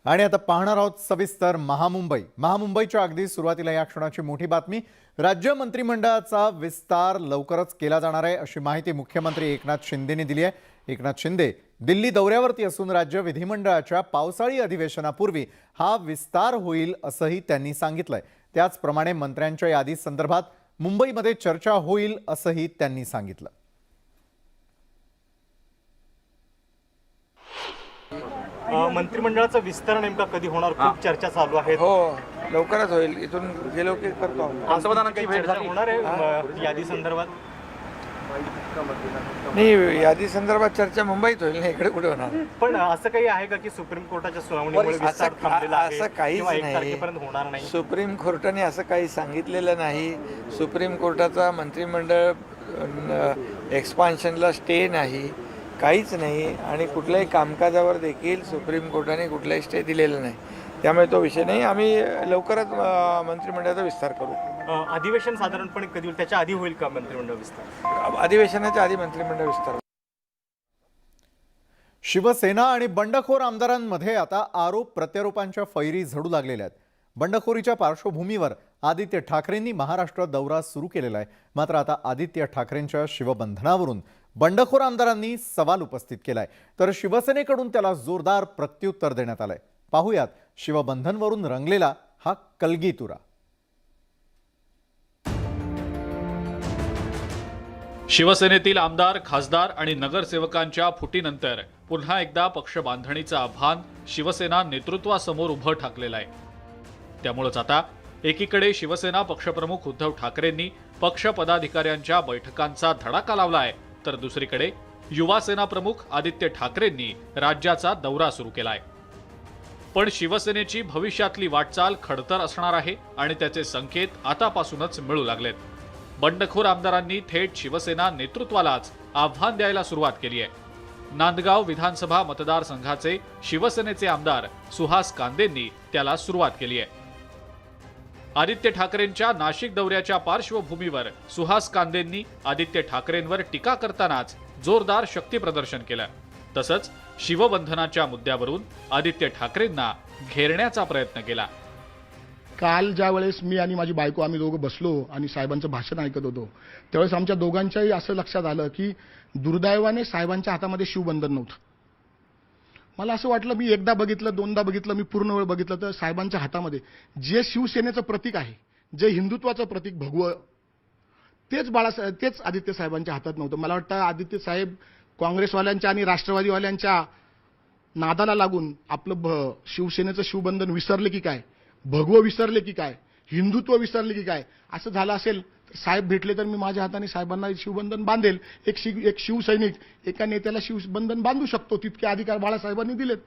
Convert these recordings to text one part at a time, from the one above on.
आणि आता पाहणार आहोत सविस्तर महामुंबईच्या अगदी सुरुवातीला या क्षणाची मोठी बातमी। राज्य मंत्रिमंडळाचा विस्तार लवकरच केला जाणार आहे अशी माहिती मुख्यमंत्री एकनाथ शिंदेंनी दिली आहे। एकनाथ शिंदे दिल्ली दौऱ्यावरती असून राज्य विधिमंडळाच्या पावसाळी अधिवेशनापूर्वी हा विस्तार होईल असंही त्यांनी सांगितलंय। त्याचप्रमाणे मंत्र्यांच्या यादी संदर्भात मुंबईमध्ये चर्चा होईल असंही त्यांनी सांगितलं। मंत्रिमंडळाचा विस्तार नेमका कधी होणार? खूप चर्चा चालू आहे। हो, लवकरच होईल। इथून गेलो की करतो। पंतप्रधानांची भेट होणार आहे यादी संदर्भात? नाही, यादी संदर्भात चर्चा मुंबईत होईल, नाही इकडे कुठे होणार। पण असं काही आहे का की सुप्रीम कोर्टाच्या सुनावणीमुळे विस्तार थांबलेला आहे? असं काहीच किंवा 1 नाही, तारखेपर्यंत होणार नाही? सुप्रीम कोर्टाने असं काही सांगितलेलं नाही। सुप्रीम कोर्टाचा मंत्रिमंडळ एक्सपान्शनला स्टे नाही, काहीच नाही। आणि कुठल्याही कामकाजावर देखील सुप्रीम कोर्टाने कुठलाही स्टे दिलेला नाही, त्यामुळे तो विषय नाही। आम्ही लवकरच मंत्रिमंडळाचा विस्तार करू। अधिवेशन साधारणपणे कधी होईल? त्याच्या आधी होईल का मंत्रिमंडळ विस्तार? अधिवेशनाच्या आधी मंत्रिमंडळ विस्तार। शिवसेना आणि बंडखोर आमदारांमध्ये आता आरोप प्रत्यारोपांच्या फैरी झडू लागलेल्या आहेत। बंडखोरीच्या पार्श्वभूमीवर आदित्य ठाकरेंनी महाराष्ट्र दौरा सुरू केलेला आहे। मात्र आता आदित्य ठाकरेंच्या शिवबंधनावरून बंडखोर आमदारांनी सवाल उपस्थित केलाय, तर शिवसेनेकडून त्याला जोरदार प्रत्युत्तर देण्यात आलंय। पाहूयात शिवबंधनवरून रंगलेला हा कलगीतुरा। शिवसेनेतील आमदार, खासदार आणि नगरसेवकांच्या फुटीनंतर पुन्हा एकदा पक्ष बांधणीचं आव्हान शिवसेना नेतृत्वासमोर उभं ठाकलेलं आहे। त्यामुळेच आता एकीकडे शिवसेना पक्षप्रमुख उद्धव ठाकरेंनी पक्ष पदाधिकाऱ्यांच्या बैठकांचा धडाका लावलाय, तर दुसरीकडे युवासेना प्रमुख आदित्य ठाकरेंनी राज्याचा दौरा सुरू केलाय। पण शिवसेनेची भविष्यातली वाटचाल खडतर असणार आहे आणि त्याचे संकेत आतापासूनच मिळू लागलेत। बंडखोर आमदारांनी थेट शिवसेना नेतृत्वालाच आव्हान द्यायला सुरुवात केली आहे। नांदगाव विधानसभा मतदारसंघाचे शिवसेनेचे आमदार सुहास कांदेंनी त्याला सुरुवात केली आहे। आदित्य ठाकरेंच्या नाशिक दौऱ्याच्या पार्श्वभूमीवर सुहास कांदेंनी आदित्य ठाकरेंवर टीका करतानाच जोरदार शक्ती प्रदर्शन केलं। तसंच शिवबंधनाच्या मुद्द्यावरून आदित्य ठाकरेंना घेरण्याचा प्रयत्न केला। काल ज्या वेळेस मी आणि माझी बायको आम्ही दोघं बसलो आणि साहेबांचं भाषण ऐकत होतो, त्यावेळेस आमच्या दोघांच्याही असं लक्षात आलं की दुर्दैवाने साहेबांच्या हातामध्ये शिवबंधन नव्हतं। मला असं वाटलं, मी एकदा बघितलं, दोनदा बघितलं, मी पूर्ण वेळ बघितलं, तर साहेबांच्या हातामध्ये जे शिवसेनेचं प्रतीक आहे, जे हिंदुत्वाचं प्रतीक भगवं, तेच आदित्य साहेबांच्या हातात नव्हतं। मला वाटतं आदित्य साहेब काँग्रेसवाल्यांच्या आणि राष्ट्रवादीवाल्यांच्या नादाला लागून आपलं शिवसेनेचं शिवबंधन विसरले की काय, भगवं विसरले की काय, हिंदुत्व विसरले की काय, असं झालं असेल तर साहेब भेटले तर मी माझ्या हाताने साहेबांना शिवबंधन बांधेल। एक शिवसैनिक एका नेत्याला शिवबंधन बांधू शकतो, तितके अधिकार बाळासाहेबांनी दिलेत।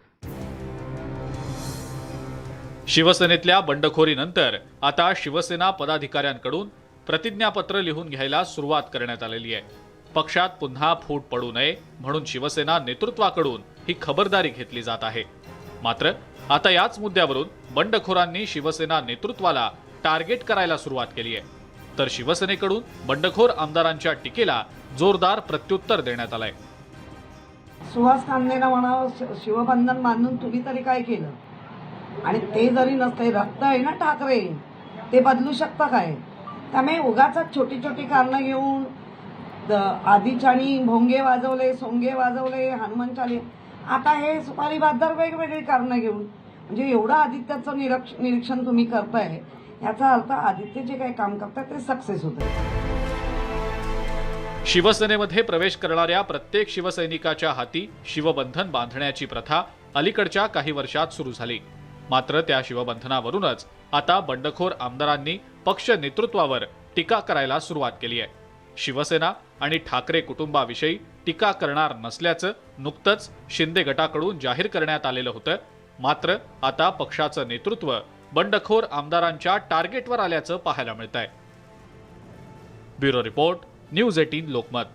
शिवसेनेतल्या बंडखोरीनंतर आता शिवसेना पदाधिकाऱ्यांकडून प्रतिज्ञापत्र लिहून घ्यायला सुरुवात करण्यात आलेली आहे। पक्षात पुन्हा फूट पडू नये म्हणून शिवसेना नेतृत्वाकडून ही खबरदारी घेतली जात आहे। मात्र आता याच मुद्द्यावरून बंडखोरांनी शिवसेना नेतृत्वाला टार्गेट करायला सुरुवात केली आहे, तर शिवसेनेकडून बंडखोर आमदारांच्या टीकेला जोरदार प्रत्युत्तर देण्यात आलंय। सुहास कांदेंना म्हणावं, शिवबंधन बांधून तुम्ही तरी काय केलं? आणि ते जरी नसते, रक्त आहे ना ठाकरे, ते बदलू शकता काय? त्यामुळे उगाच छोटी छोटी कारणं घेऊन आधीच्यानी भोंगे वाजवले, सोंगे वाजवले, हनुमान चाले, आता हे सुपारी बाजार वेगवेगळी कारणं घेऊन, म्हणजे एवढं आदित्याचं निरीक्षण तुम्ही करताय, याचा अर्थ आदित्य जे काही काम करतात ते सक्सेस होत आहे। शिवसेनेमध्ये प्रवेश करणाऱ्या प्रत्येक शिवसैनिकाच्या हाती शिवबंधन बांधण्याची प्रथा अलीकडच्या काही वर्षात सुरू झाली। मात्र त्या शिवबंधनावरूनच आता बंडखोर आमदारांनी पक्ष नेतृत्वावर टीका करायला सुरुवात केली आहे। शिवसेना आणि ठाकरे कुटुंबाविषयी टीका करणार नसल्याचं नुकतंच शिंदे गटाकडून जाहीर करण्यात आलेलं होतं। मात्र आता पक्षाचं नेतृत्व बंडखोर आमदारांच्या टार्गेटवर आल्याचं पाहायला मिळतंय। Bureau report, news 18 Lokmat.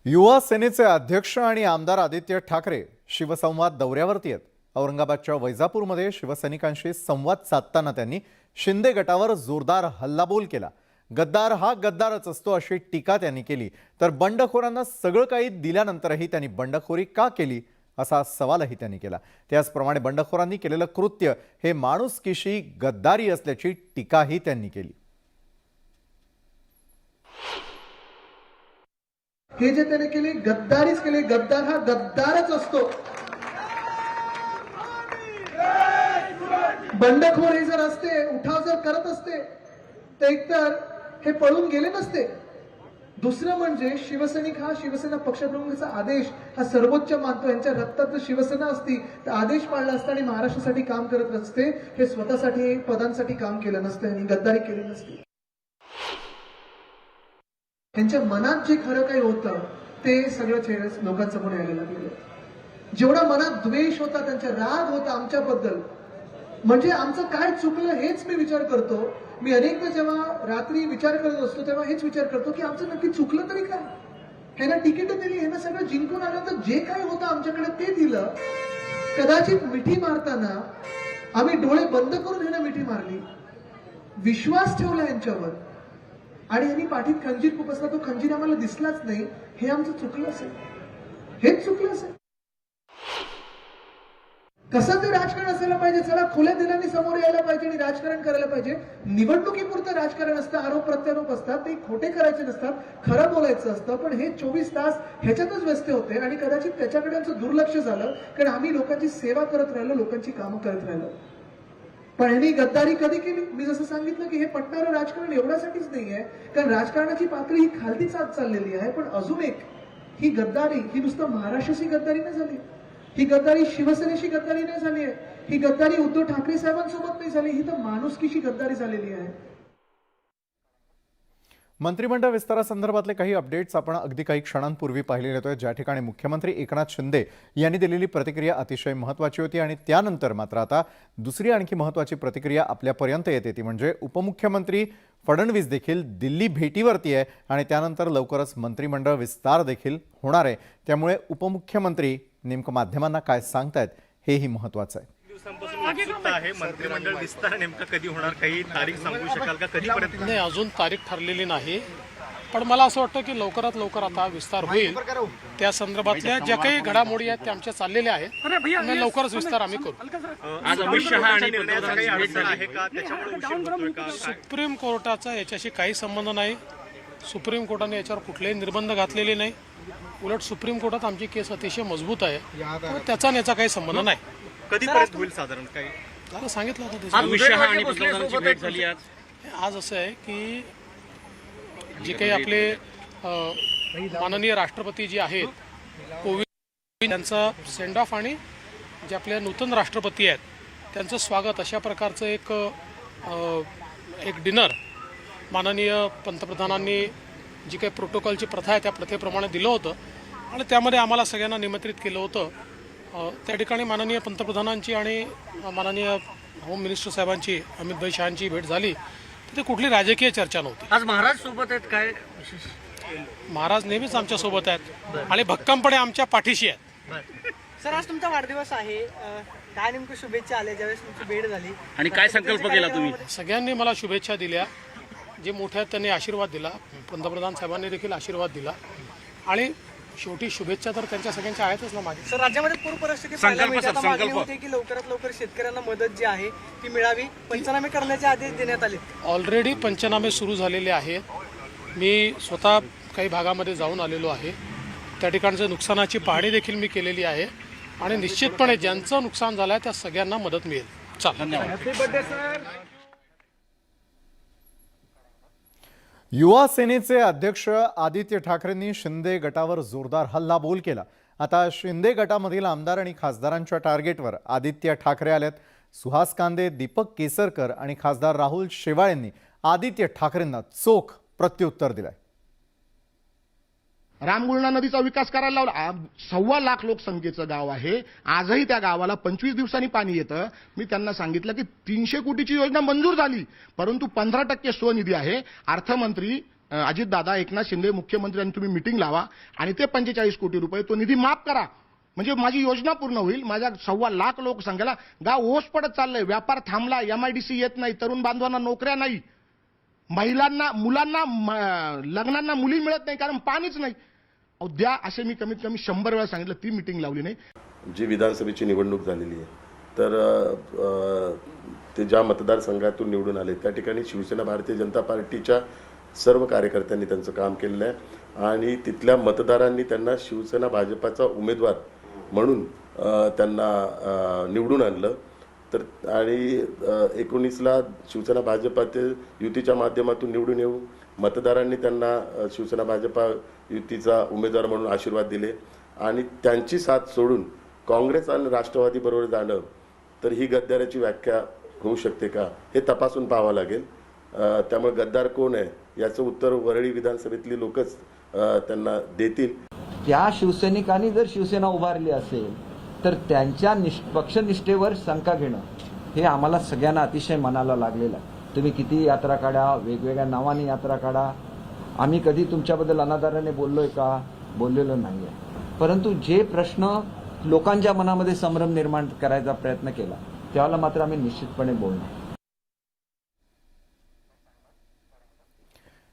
युवा सेनेचे अध्यक्ष आणि आमदार आदित्य ठाकरे शिवसंवाद दौऱ्यावरती आहेत। औरंगाबादच्या वैजापूरमध्ये शिवसैनिकांशी संवाद साधताना त्यांनी शिंदे गटावर जोरदार हल्लाबोल केला। गद्दार हा गद्दारच असतो अशी टीका त्यांनी केली। तर बंडखोरांना सगळं काही दिल्यानंतरही त्यांनी बंडखोरी का केली असा सवालही त्यांनी केला. त्याचप्रमाणे बंडखोरांनी केलेलं कृत्य हे माणुसकीशी गद्दारी असल्याची टीकाही त्यांनी केली. हे जे त्याने केले गद्दारीच केले. गद्दार हा गद्दारच असतो. बंडखोर हे जर असते, उठाव जर करत असते, तर एकतर हे पळून गेले नसते. दुसरं म्हणजे शिवसैनिक हा शिवसेना पक्षप्रमुखाचा आदेश हा सर्वोच्च मानतो. यांच्या रक्तात जर शिवसेना असती तर आदेश पाळला असता आणि महाराष्ट्रासाठी काम करत असते. हे स्वतःसाठी पदांसाठी काम केलं नसतं आणि गद्दारी केली नसती. त्यांच्या मनात जे खरं काही होतं ते सगळं चेहरे लोकांसमोर यायला लागलेलं. जेवढा मनात द्वेष होता, त्यांचा राग होता आमच्याबद्दल, म्हणजे आमचं काय चुकलं हेच मी विचार करतो. मी अनेकदा जेव्हा रात्री विचार करत असतो तेव्हा हेच विचार करतो की आमचं नक्की चुकलं तरी काय. ह्यांना तिकीट दिली, ह्यांना सगळं जिंकून आल्यानंतर जे काय होतं आमच्याकडे ते दिलं. कदाचित मिठी मारताना आम्ही डोळे बंद करून ह्यांना मिठी मारली, विश्वास ठेवला यांच्यावर, आणि यांनी पाठीत खंजीर खुपसला. तो खंजीर आम्हाला दिसलाच नाही. हे आमचं चुकलं असेल, हेच चुकलं असेल. कसं ते राजकारण असायला पाहिजे. चला खुल्या दिलाने समोर यायला पाहिजे आणि राजकारण करायला पाहिजे. निवडणुकीपुरतं राजकारण असतं, आरोप प्रत्यारोप असतात, ते खोटे करायचे नसतात, खरं बोलायचं असतं. पण हे 24 तास ह्याच्यातच व्यस्त होते आणि कदाचित त्याच्याकडे आमचं दुर्लक्ष झालं, कारण आम्ही लोकांची सेवा करत राहिलो, लोकांची कामं करत राहिलो. पण ह्यांनी गद्दारी कधी केली? मी जसं सांगितलं की हे पटणारं राजकारण एवढ्यासाठीच नाहीये, कारण राजकारणाची पातळी ही खालती चाललेली आहे. पण अजून एक, ही गद्दारी ही नुसतं महाराष्ट्राची गद्दारी नाही झाली, ही गद्दारी शिवसेनेशी गद्दारी नाही झाली आहे, ही गद्दारी उद्धव ठाकरे साहेबांसोबत नाही झाली, ही तर माणुसकीशी गद्दारी झालेली आहे. मंत्रिमंडळ विस्तारासंदर्भातले काही अपडेट्स आपण अगदी काही क्षणांपूर्वी पाहिलेले होते, ज्या ठिकाणी मुख्यमंत्री एकनाथ शिंदे यांनी दिलेली प्रतिक्रिया अतिशय महत्त्वाची होती. आणि त्यानंतर मात्र आता दुसरी आणखी महत्त्वाची प्रतिक्रिया आपल्यापर्यंत येते, ती म्हणजे उपमुख्यमंत्री फडणवीस देखील दिल्ली भेटीवरती आहे आणि त्यानंतर लवकरच मंत्रिमंडळ विस्तार देखील होणार आहे. त्यामुळे उपमुख्यमंत्री नेमकं माध्यमांना काय सांगतायत हेही महत्त्वाचं आहे. दिवसांपासून उत्सुकता आहे. मंत्रिमंडळ विस्तार नेमका कधी होणार, काही तारीख सांगू शकाल का? कधीपर्यंत? नाही, अजून तारीख ठरलेली नाही, पण मला असं वाटतं की लवकरात लवकर आता विस्तार होईल. त्या संदर्भातल्या ज्या काही घडामोडी आहेत त्या आमच्या चाललेल्या आहेत आणि लवकरच विस्तार आम्ही करू. आज अमित शहा आणि पंतप्रधानांचा काही अडचण आहे का? त्याच्यामुळे उशीर होतोय का? सुप्रीम कोर्टाचा याच्याशी काही संबंध नाही. सुप्रीम कोर्टाने याच्यावर कुठलेही निर्बंध घातलेले नाही. उलट सुप्रीम कोर्टात आमची केस अतिशय मजबूत आहे, त्याचा आणि याचा काही संबंध नाही. कधीपर्यंत होईल साधारण? काही त्याला सांगितलं होतं. अमित शहा आणि पंतप्रधानांची भेट झाली आज. आज असं आहे की जे काही आपले माननीय राष्ट्रपती जे आहेत कोविंद यांचा सेंड ऑफ आणि जे आपले नूतन राष्ट्रपती आहेत त्यांचं स्वागत अशा प्रकारचं एक डिनर माननीय पंतप्रधानांनी जी काही प्रोटोकॉलची प्रथा आहे त्या प्रथेप्रमाणे दिलं होतं आणि त्यामध्ये आम्हाला सगळ्यांना निमंत्रित केलं होतं. त्या ठिकाणी माननीय पंतप्रधानांची आणि माननीय होम मिनिस्टर साहेबांची अमित भाई शहांची भेट झाली. तिथे कुठली राजकीय चर्चा नव्हती. आज महाराज सोबत आहेत काय? महाराज नेहमीच आमच्या सोबत आहेत आणि भक्कमपणे आमच्या पाठीशी आहेत. सर, आज तुमचा वाढदिवस आहे, काय नेमकं शुभेच्छा आल्या ज्यावेळेस तुमची भेट झाली आणि काय संकल्प केला तुम्ही? सगळ्यांनी मला शुभेच्छा दिल्या. जे मोठ्या त्यांनी आशीर्वाद दिला, पंतप्रधान साहेबांनी देखील आशीर्वाद दिला आणि शेवटी शुभेच्छा तर त्यांच्या सगळ्यांच्या आहेतच ना माझी. सर, राज्यामध्ये पूर परिस्थिती पाहायला मिळते. आता मागणी होती की लवकरात लवकर शेतकऱ्यांना मदत जी आहे ती मिळावी, पंचनामे करण्याचे आदेश देण्यात आले. ऑलरेडी पंचनामे सुरू झालेले आहेत. मी स्वतः काही भागामध्ये जाऊन आलेलो आहे. त्या ठिकाणचं नुकसानाची पाहणी देखील मी केलेली आहे आणि निश्चितपणे ज्यांचं नुकसान झालं आहे त्या सगळ्यांना मदत मिळेल. धन्यवाद. युवा सेनेचे अध्यक्ष आदित्य ठाकरेंनी शिंदे गटावर जोरदार हल्लाबोल केला. आता शिंदे गटामधील आमदार आणि खासदारांच्या टार्गेटवर आदित्य ठाकरे आलेत. सुहास कांदे, दीपक केसरकर आणि खासदार राहुल शेवाळेंनी आदित्य ठाकरेंना चोख प्रत्युत्तर दिलंय. रामगुळणा नदीचा विकास करायला लावला. 1.25 लाख लोकसंख्येचं गाव आहे. आजही त्या गावाला 25 दिवसांनी पाणी येतं. मी त्यांना सांगितलं की 300 कोटीची योजना मंजूर झाली, परंतु 15% स्वनिधी आहे. अर्थमंत्री अजितदादा, एकनाथ शिंदे मुख्यमंत्र्यांनी तुम्ही मिटिंग लावा आणि ते 45 कोटी रुपये तो निधी माफ करा, म्हणजे माझी योजना पूर्ण होईल. माझ्या 1.25 लाख लोकसंख्येला गाव ओस पडत चाललंय. व्यापार थांबला, MIDC येत नाही, तरुण बांधवांना नोकऱ्या नाही, महिलांना मुलांना लग्नांना मुली मिळत नाही कारण पाणीच नाही. द्या असे मी कमीत कमी 100 वेळा सांगितलं, ती मिटिंग लावली नाही. जी विधानसभेची निवडणूक झालेली आहे, तर ते ज्या मतदारसंघातून निवडून आले त्या ठिकाणी शिवसेना भारतीय जनता पार्टीच्या सर्व कार्यकर्त्यांनी त्यांचं काम केलेलं आहे आणि तिथल्या मतदारांनी त्यांना शिवसेना भाजपाचा उमेदवार म्हणून त्यांना निवडून आणलं. तर आणि 19ला शिवसेना भाजपाचे युतीच्या माध्यमातून निवडून येऊ मतदारांनी त्यांना शिवसेना भाजपा युतीचा उमेदवार म्हणून आशीर्वाद दिले आणि त्यांची साथ सोडून काँग्रेस आणि राष्ट्रवादीबरोबर जाणं तर ही गद्दाराची व्याख्या होऊ शकते का हे तपासून पाहावं लागेल. त्यामुळे गद्दार कोण आहे याचं उत्तर वरळी विधानसभेतली लोकच त्यांना देतील. त्या शिवसैनिकांनी जर शिवसेना उभारली असेल तर त्यांच्या पक्षनिष्ठेवर शंका घेणं हे आम्हाला सगळ्यांना अतिशय मनाला लागलेलं आहे. तुम्ही किती यात्रा काढा, वेगवेगळ्या नावाने यात्रा काढा, आम्ही कधी तुमच्याबद्दल अनादराने बोललोय का? बोललेलो नाही आहे. परंतु जे प्रश्न लोकांच्या मनामध्ये संभ्रम निर्माण करायचा प्रयत्न केला त्यावेळेला मात्र आम्ही निश्चितपणे बोलणार.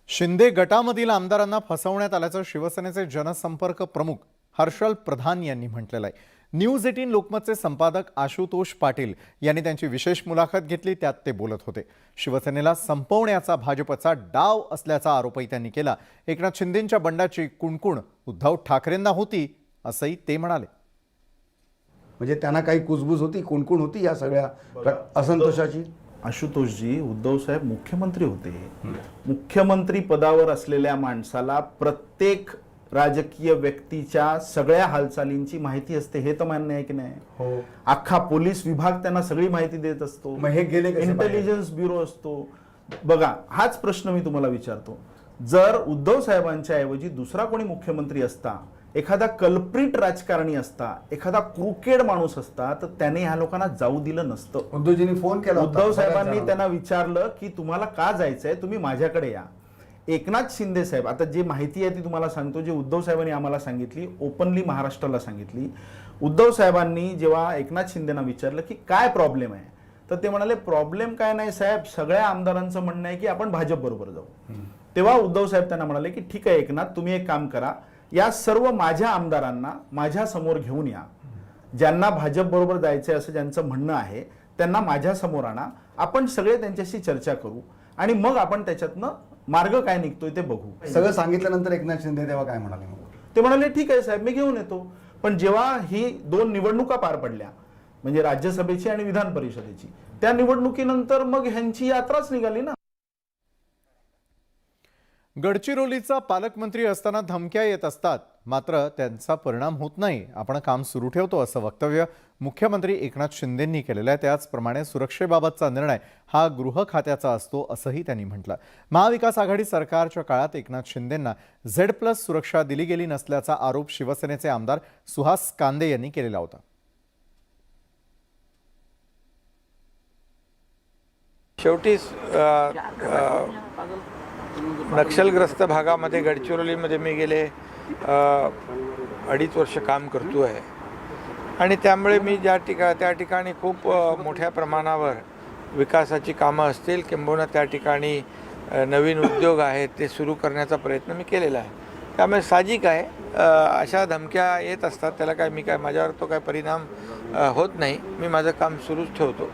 शिंदे गटामधील आमदारांना फसवण्यात आल्याचं शिवसेनेचे जनसंपर्क प्रमुख हर्षल प्रधान यांनी म्हटलेलं आहे. न्यूज 18 लोकमतचे संपादक आशुतोष पाटील यांनी त्यांची विशेष मुलाखत घेतली, त्यात ते बोलत होते. शिवसेनेला संपवण्याचा भाजपचा डाव असल्याचा आरोपही त्यांनी केला. एकनाथ शिंदेंच्या बंडाची कुणकुण उद्धव ठाकरेंना होती असंही ते म्हणाले. म्हणजे त्यांना काही कुजबूज होती, कुणकुण होती या सगळ्या असंतोषाची. आशुतोषजी, उद्धव साहेब मुख्यमंत्री होते. मुख्यमंत्री पदावर असलेल्या माणसाला प्रत्येक राजकीय व्यक्तीच्या सगळ्या हालचालींची माहिती असते, हे तर मान्य आहे की नाही? हो. अख्खा पोलीस विभाग त्यांना सगळी माहिती देत असतो. मग हे गेले कसे बाहेर? इंटेलिजन्स ब्युरो असतो. बघा, हाच प्रश्न मी तुम्हाला विचारतो. जर उद्धव साहेबांच्या ऐवजी दुसरा कोणी मुख्यमंत्री असता, एखादा कल्प्रिट राजकारणी असता, एखादा क्रुकेड माणूस असता, तर त्याने ह्या लोकांना जाऊ दिलं नसतं. उद्धवजींनी फोन केला होता. उद्धव साहेबांनी त्यांना विचारलं की तुम्हाला का जायचंय, तुम्ही माझ्याकडे या. एकनाथ शिंदे साहेब, आता जी माहिती आहे ती तुम्हाला सांगतो, जी उद्धव साहेबांनी आम्हाला सांगितली, ओपनली महाराष्ट्राला सांगितली. उद्धव साहेबांनी जेव्हा एकनाथ शिंदेना विचारलं की काय प्रॉब्लेम आहे, तर ते म्हणाले प्रॉब्लेम काय नाही साहेब, सगळ्या आमदारांचं म्हणणं आहे की आपण भाजप बरोबर जाऊ. तेव्हा उद्धव साहेब त्यांना म्हणाले की ठीक आहे एकनाथ, तुम्ही एक काम करा, या सर्व माझ्या आमदारांना माझ्या समोर घेऊन या. ज्यांना भाजप बरोबर जायचंय असं ज्यांचं म्हणणं आहे त्यांना माझ्या समोर आणा, आपण सगळे त्यांच्याशी चर्चा करू आणि मग आपण त्याच्यातनं मार्ग काय निघतोय ते बघू. सगळं सांगितल्यानंतर एकनाथ शिंदे तेव्हा काय म्हणाले? ते म्हणाले ठीक आहे साहेब, मी घेऊन येतो. पण जेव्हा ही 2 निवडणुका पार पडल्या, म्हणजे राज्यसभेची आणि विधान परिषदेची, त्या निवडणुकीनंतर मग ह्यांची यात्राच निघाली ना. गडचिरोलीचा पालकमंत्री असताना धमक्या येत असतात, मात्र त्यांचा परिणाम होत नाही. आपण काम सुरू ठेवतो असं वक्तव्य मुख्यमंत्री एकनाथ शिंदेंनी केलेलं आहे. त्याचप्रमाणे सुरक्षेबाबतचा निर्णय हा गृह खात्याचा असतो असंही त्यांनी म्हटलं. महाविकास आघाडी सरकारच्या काळात एकनाथ शिंदेंना Z+ सुरक्षा दिली गेली नसल्याचा आरोप शिवसेनेचे आमदार सुहास कांदे यांनी केलेला होता. शेवटी नक्षलग्रस्त भागामध्ये गडचिरोलीमध्ये मी गेले 2.5 वर्ष काम करतो आहे आणि त्यामुळे मी त्या ठिकाणी खूप मोठ्या प्रमाणावर विकासाची कामं असतील किंबहुना त्या ठिकाणी नवीन उद्योग आहेत ते सुरू करण्याचा प्रयत्न मी केलेला आहे. त्यामुळे साहजिक आहे अशा धमक्या येत असतात, त्याला काय माझ्यावर तो काय परिणाम होत नाही. मी माझं काम सुरूच ठेवतो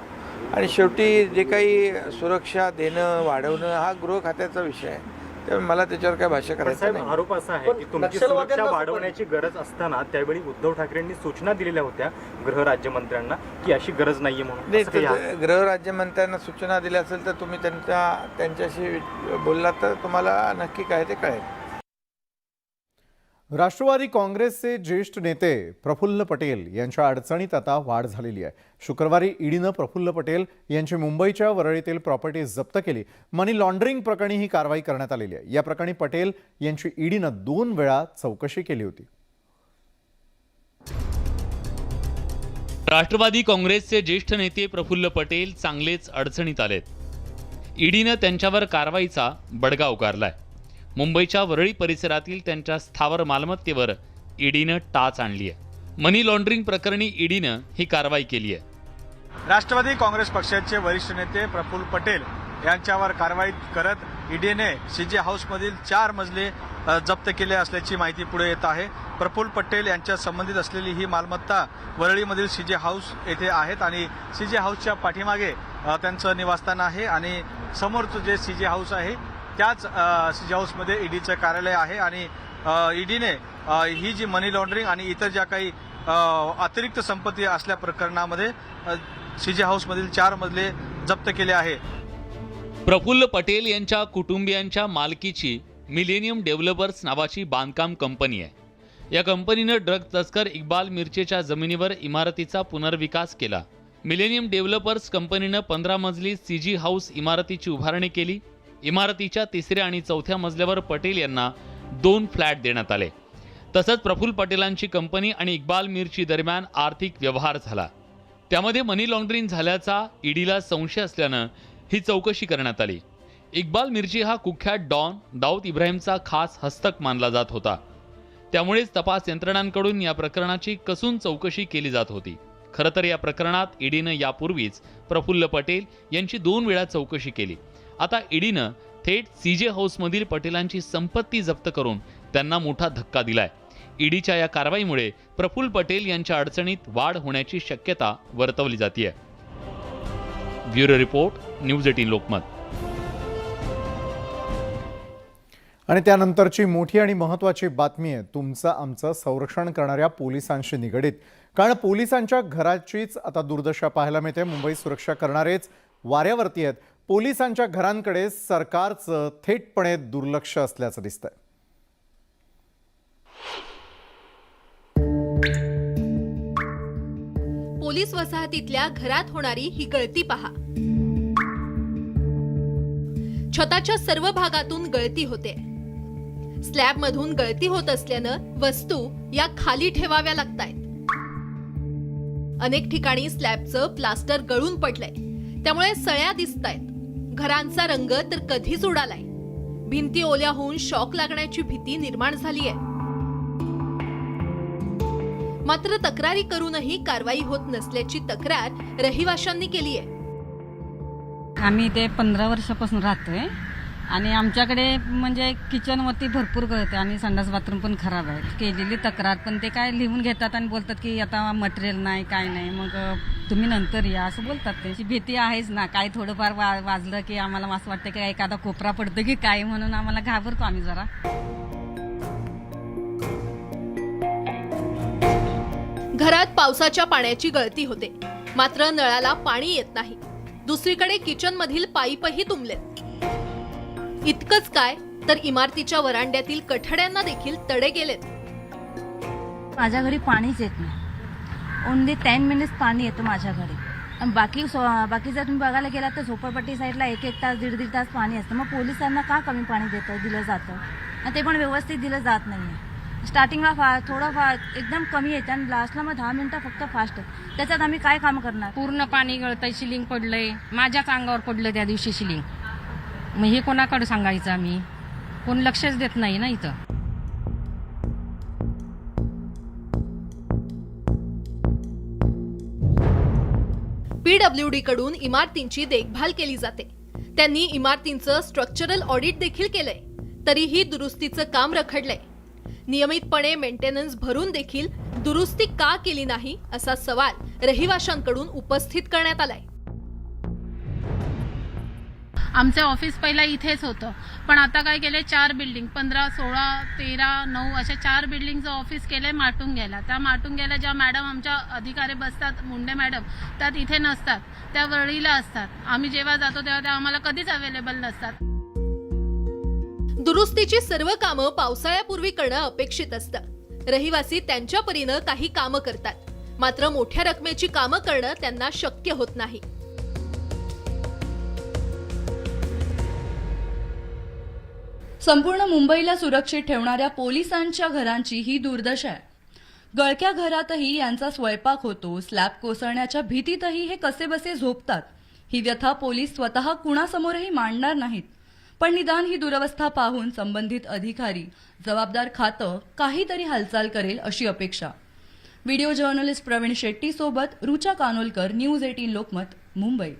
आणि शेवटी जे काही सुरक्षा देणं वाढवणं हा गृह खात्याचा विषय आहे, त्यामुळे मला त्याच्यावर काय भाष्य करायचं नाही. आरोप असा आहे की तुमची सुरक्षा वाढवण्याची गरज असताना त्यावेळी उद्धव ठाकरेंनी सूचना दिलेल्या होत्या गृह राज्यमंत्र्यांना की अशी गरज नाहीये म्हणून. गृह राज्यमंत्र्यांना सूचना दिल्या असेल तर तुम्ही त्यांच्याशी बोललात तर तुम्हाला नक्की काय ते कळेल. राष्ट्रवादी काँग्रेसचे ज्येष्ठ नेते प्रफुल्ल पटेल यांच्या अडचणीत आता वाढ झालेली आहे. शुक्रवारी ईडीनं प्रफुल्ल पटेल यांची मुंबईच्या वरळीतील प्रॉपर्टी जप्त केली. मनी लॉन्ड्रिंग प्रकरणी ही कारवाई करण्यात आलेली आहे. या प्रकरणी पटेल यांची ईडीनं 2 वेळा चौकशी केली होती. राष्ट्रवादी काँग्रेसचे ज्येष्ठ नेते प्रफुल्ल पटेल चांगलेच अडचणीत आलेत. ईडीनं त्यांच्यावर कारवाईचा बडगा उगारलाय. मुंबईच्या वरळी परिसरातील त्यांच्या स्थावर मालमत्तेवर ईडीनं टाच आणली आहे. मनी लॉन्ड्रिंग प्रकरणी ईडीनं ही कारवाई केली आहे. राष्ट्रवादी काँग्रेस पक्षाचे वरिष्ठ नेते प्रफुल्ल पटेल यांच्यावर कारवाई करत ईडीने सीजे हाऊसमधील 4 मजले जप्त केले असल्याची माहिती पुढे येत आहे. प्रफुल्ल पटेल यांच्या संबंधित असलेली ही मालमत्ता वरळीमधील सीजे हाऊस येथे आहेत आणि सीजे हाऊसच्या पाठीमागे त्यांचं निवासस्थान आहे आणि समोरचं जे सीजे हाऊस आहे त्याच सीजे हाऊसमध्ये ईडीचं कार्यालय आहे आणि ईडीने ही जी मनी लॉन्ड्रिंग आणि इतर ज्या काही अतिरिक्त संपत्ती असल्या प्रकरणामध्ये सीजे हाऊसमधील 4 मजले जप्त केले आहे. प्रफुल्ल पटेल यांच्या कुटुंबियांच्या मालकीची मिलेनियम डेव्हलपर्स नावाची बांधकाम कंपनी आहे. या कंपनीनं ड्रग तस्कर इक्बाल मिर्चेच्या जमिनीवर इमारतीचा पुनर्विकास केला. मिलेनियम डेव्हलपर्स कंपनीनं 15 मजली सीजी हाऊस इमारतीची उभारणी केली. इमारतीच्या 3ऱ्या आणि 4थ्या मजल्यावर पटेल यांना 2 फ्लॅट देण्यात आले. तसंच प्रफुल्ल पटेलांची कंपनी आणि इक्बाल मिर्ची दरम्यान आर्थिक व्यवहार झाला. त्यामध्ये मनी लॉन्ड्रिंग झाल्याचा ईडीला संशय असल्यानं ही चौकशी करण्यात आली. इक्बाल मिर्ची हा कुख्यात डॉन दाऊद इब्राहिमचा खास हस्तक मानला जात होता. त्यामुळेच तपास यंत्रणांकडून या प्रकरणाची कसून चौकशी केली जात होती. खरं तर या प्रकरणात ईडीनं यापूर्वीच प्रफुल्ल पटेल यांची 2 वेळा चौकशी केली. आता ईडीनं थेट सीजे हाऊसमधील पटेलांची संपत्ती जप्त करून त्यांना मोठा धक्का दिलाय. ईडीच्या या कारवाईमुळे प्रफुल्ल पटेल यांच्या अडचणीत वाढ होण्याची शक्यता वर्तवली जाते. Bureau report, news 18 Lokmat. आणि त्यानंतरची मोठी आणि महत्त्वाची बातमी आहे तुमचं आमचं संरक्षण करणाऱ्या पोलिसांशी निगडीत. कारण पोलिसांच्या घराचीच आता दुर्दशा पाहायला मिळते. मुंबई सुरक्षा करणारेच वाऱ्यावरती आहेत. पोलिसांच्या घरांकडे सरकारचं थेटपणे दुर्लक्ष असल्याचं दिसतंय. पोलीस वसाहतीतल्या घरात होणारी ही गळती पहा. छताच्या सर्व भागातून गळती होते. स्लॅब मधून गळती होत असल्यानं वस्तू या खाली ठेवाव्या लागतायत. अनेक ठिकाणी स्लॅबचं प्लास्टर गळून पडलंय. त्यामुळे सळ्या दिसतायत. घरांचा रंग तर कधीच उडालाय. भिंती ओल्या होऊन शॉक लागण्याची भीती निर्माण झालीय. मात्र तक्रारी करूनही कारवाई होत नसल्याची तक्रार रहिवाशांनी केली आहे. आम्ही इथे 15 वर्षापासून राहतोय आणि आमच्याकडे म्हणजे किचनवरती भरपूर गळते आणि संडास बाथरूम पण खराब आहे. केलेली तक्रार पण ते काय लिहून घेतात आणि बोलतात की आता मटेरियल नाही काय नाही, मग तुम्ही नंतर या असं बोलतात. त्याची भीती आहेच ना. काय थोडंफार वाजलं की आम्हाला असं वाटतं की एखादा कोपरा पडतं की काय, म्हणून आम्हाला घाबरतो आम्ही जरा. घरात पावसाच्या पाण्याची गळती होते, मात्र नळाला पाणी येत नाही. दुसरीकडे किचन मधील पाईपही तुंबलेत. इतकंच काय तर इमारतीच्या वरांड्यातील कठड्यांना देखील तडे गेलेत. माझ्या घरी पाणीच येत नाही. ओनली 10 मिनिट्स पाणी येतं माझ्या घरी. बाकी जर तुम्ही बघायला गेलात तर झोपडपट्टी साईडला 1-1 तास 1.5 तास पाणी असतं. मग पोलिसांना का कमी पाणी दिलं जातं आणि ते पण व्यवस्थित दिलं जात नाही. स्टार्टिंगला थोडं एकदम कमी येते आणि लास्टला मग 10 मिनिटं फक्त फास्ट. त्याच्यात आम्ही काय काम करणार. पूर्ण पाणी गळतंय. शिलिंग पडलंय. माझ्याच अंगावर पडलं त्या दिवशी शिलिंग. मग हे कोणाकडे सांगायचं आम्ही. कोण लक्षच देत नाही ना इथं. PWD कडून इमारतींची देखभाल केली जाते. त्यांनी इमारतींचं स्ट्रक्चरल ऑडिट देखील केलंय, तरीही दुरुस्तीचं काम रखडलंय. नियमितपणे मेंटेनन्स भरून देखील दुरुस्ती का केली नाही असा सवाल रहिवाशांकडून उपस्थित करण्यात आलाय. आमचं ऑफिस पहिला इथेच होतं, पण आता काय केलंय 4 बिल्डिंग 15, 16, 13, 9 अशा 4 बिल्डिंगचं ऑफिस केलंय माटून घ्यायला. त्या माटून घ्यायला ज्या मॅडम आमच्या अधिकारी बसतात, मुंडे मॅडम, त्या इथे नसतात. त्या वरळीला असतात. आम्ही जेव्हा जातो तेव्हा त्या आम्हाला कधीच अवेलेबल नसतात. दुरुस्तीची सर्व कामं पावसाळ्यापूर्वी करणं अपेक्षित असतं. रहिवासी त्यांच्या परीनं काही कामं करतात, मात्र मोठ्या रकमेची कामं करणं त्यांना शक्य होत नाही. संपूर्ण मुंबईला सुरक्षित ठेवणाऱ्या पोलिसांच्या घरांची ही दुर्दशा आहे. गळक्या घरातही यांचा स्वयंपाक होतो. स्लॅब कोसळण्याच्या भीतीतही हे कसेबसे झोपतात. ही व्यथा पोलीस स्वतः कुणासमोरही मांडणार नाहीत, पण निदान ही दुरवस्था पाहून संबंधित अधिकारी, जबाबदार खातं काहीतरी हालचाल करेल अशी अपेक्षा. व्हिडिओ जर्नलिस्ट प्रवीण शेट्टी सोबत रुचा कानोलकर, न्यूज 18 लोकमत, मुंबई.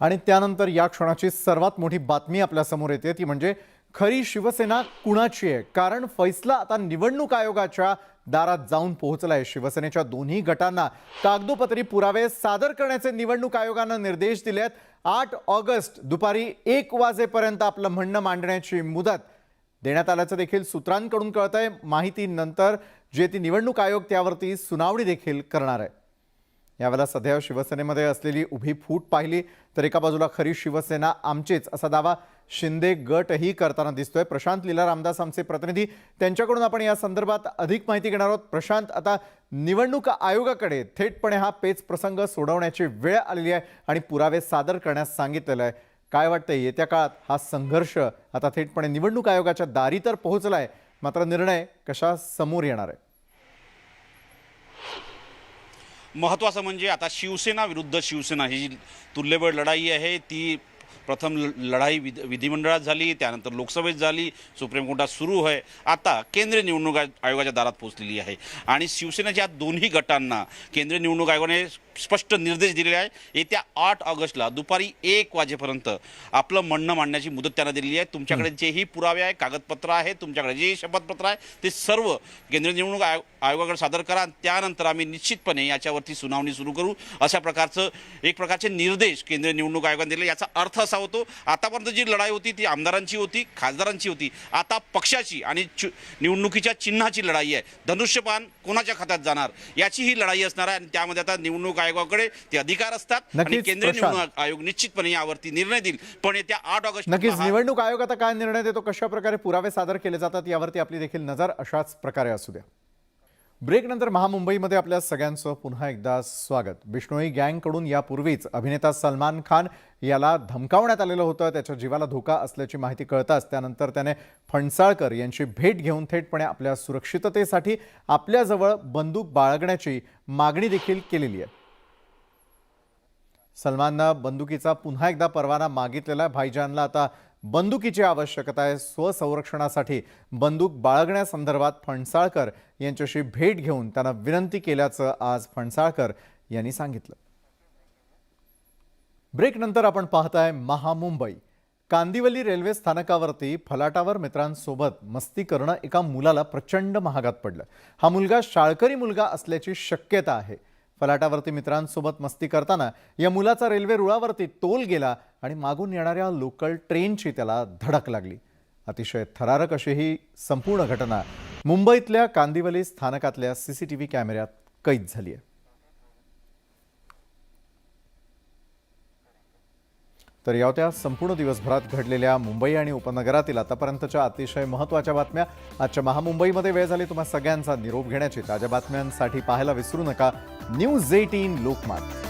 आणि त्यानंतर या क्षणाची सर्वात मोठी बातमी आपल्या समोर येते ती म्हणजे खरी शिवसेना कुणाची आहे. कारण फैसला आता निवडणूक आयोगाच्या दारात जाऊन पोहोचलाय. शिवसेनेच्या दोन्ही गटांना कागदोपत्री पुरावे सादर करण्याचे निवडणूक आयोगानं निर्देश दिले आहेत. 8 ऑगस्ट दुपारी 1 वाजेपर्यंत आपलं म्हणणं मांडण्याची मुदत देण्यात आल्याचं देखील सूत्रांकडून कळतंय. माहितीनंतर जे ती निवडणूक आयोग त्यावरती सुनावणी देखील करणार आहे. यावेळेला सध्या शिवसेनेमध्ये असलेली उभी फूट पाहिली तर एका बाजूला खरी शिवसेना आमचीच असा दावा शिंदे गटही करताना दिसतोय. प्रशांत लीला रामदास आमचे प्रतिनिधी, त्यांच्याकडून आपण या संदर्भात अधिक माहिती घेणार आहोत. प्रशांत, आता निवडणूक आयोगाकडे थेटपणे हा पेच प्रसंग सोडवण्याची वेळ आलेली आहे आणि पुरावे सादर करण्यास सांगितलेलं आहे. काय वाटतंय, येत्या काळात हा संघर्ष आता थेटपणे निवडणूक आयोगाच्या दारी तर पोहोचलाय, मात्र निर्णय कशा समोर येणार आहे? महत्त्वाचं म्हणजे आता शिवसेना विरुद्ध शिवसेना ही जी तुल्यबळ लढाई आहे ती प्रथम लढाई विधिमंडळात झाली, त्यानंतर लोकसभेत झाली, सुप्रीम कोर्टात सुरू आहे, आता केंद्रीय निवडणूक आयोगाच्या दारात पोहोचलेली आहे. आणि शिवसेनेच्या दोन्ही गटांना केंद्रीय निवडणूक आयोगाने स्पष्ट निर्देश दिलेले आहे. येत्या 8 ऑगस्टला दुपारी 1 वाजेपर्यंत आपलं म्हणणं मांडण्याची मुदत त्यांना दिलेली आहे. तुमच्याकडे जेही पुरावे आहे, कागदपत्र आहे, तुमच्याकडे जेही शपथपत्र आहे, ते सर्व केंद्रीय निवडणूक आयोगाकडे सादर करा. त्यानंतर आम्ही निश्चितपणे याच्यावरती सुनावणी सुरू करू, अशा एक प्रकारचे निर्देश केंद्रीय निवडणूक आयोगाने दिले. याचा अर्थ असा होतो, आतापर्यंत जी लढाई होती ती आमदारांची होती, खासदारांची होती, आता पक्षाची आणि निवडणुकीच्या चिन्हाची लढाई आहे. धनुष्यबाण कोणाच्या खात्यात जाणार याची ही लढाई असणार आहे. आणि त्यामध्ये आता निवडणूक आयोगाकडे ते अधिकार असतात आणि केंद्रीय निवडणूक आयोग निश्चितपणे यावरती निर्णय देईल. पण येत्या 8 ऑगस्ट नक्कीच निवडणूक आयोग आता काय निर्णय देतो, कशा प्रकारे पुरावे सादर केले जातात यावरती आपली देखील नजर अशाच प्रकारे असू द्या. ब्रेक नंतर महामुंबईमध्ये आपल्या सगळ्यांचं पुन्हा एकदा स्वागत. बिश्नोई गँगकडून यापूर्वीच अभिनेता सलमान खान याला धमकावण्यात आलेलं होतं. त्याच्या जीवाला धोका असल्याची माहिती कळताच त्यानंतर त्याने फणसाळकर यांची भेट घेऊन थेटपणे आपल्या सुरक्षिततेसाठी आपल्याजवळ बंदूक बाळगण्याची मागणी देखील केलेली आहे. सलमाननं बंदुकीचा पुन्हा एकदा परवाना मागितलेला आहे. भाईजानला आता बंदुकीची आवश्यकता आहे. स्वसंरक्षणासाठी बंदूक बाळगण्यासंदर्भात फणसाळकर यांच्याशी भेट घेऊन त्यांना विनंती केल्याचं आज फणसाळकर यांनी सांगितलं. ब्रेक नंतर आपण पाहताय महामुंबई. कांदिवली रेल्वे स्थानकावरती फलाटावर मित्रांसोबत मस्ती करणं एका मुलाला प्रचंड महागात पडलं. हा मुलगा शाळकरी मुलगा असल्याची शक्यता आहे. फलाटावरती मित्रांसोबत मस्ती करताना या मुलाचा रेल्वे रुळावरती तोल गेला आणि मागून येणाऱ्या लोकल ट्रेनची त्याला धडक लागली. अतिशय थरारक अशी ही संपूर्ण घटना मुंबईतल्या कांदिवली स्थानकातल्या CCTV कॅमेऱ्यात कैद झाली आहे. तर या होत्या संपूर्ण दिवसभरात घडलेल्या मुंबई आणि उपनगरातील आतापर्यंतच्या अतिशय महत्त्वाच्या बातम्या. आजच्या महामुंबईमध्ये वेळ झाली तुम्हा सगळ्यांचा निरोप घेण्याची. ताज्या बातम्यांसाठी पाहायला विसरू नका News 18 लोकमत.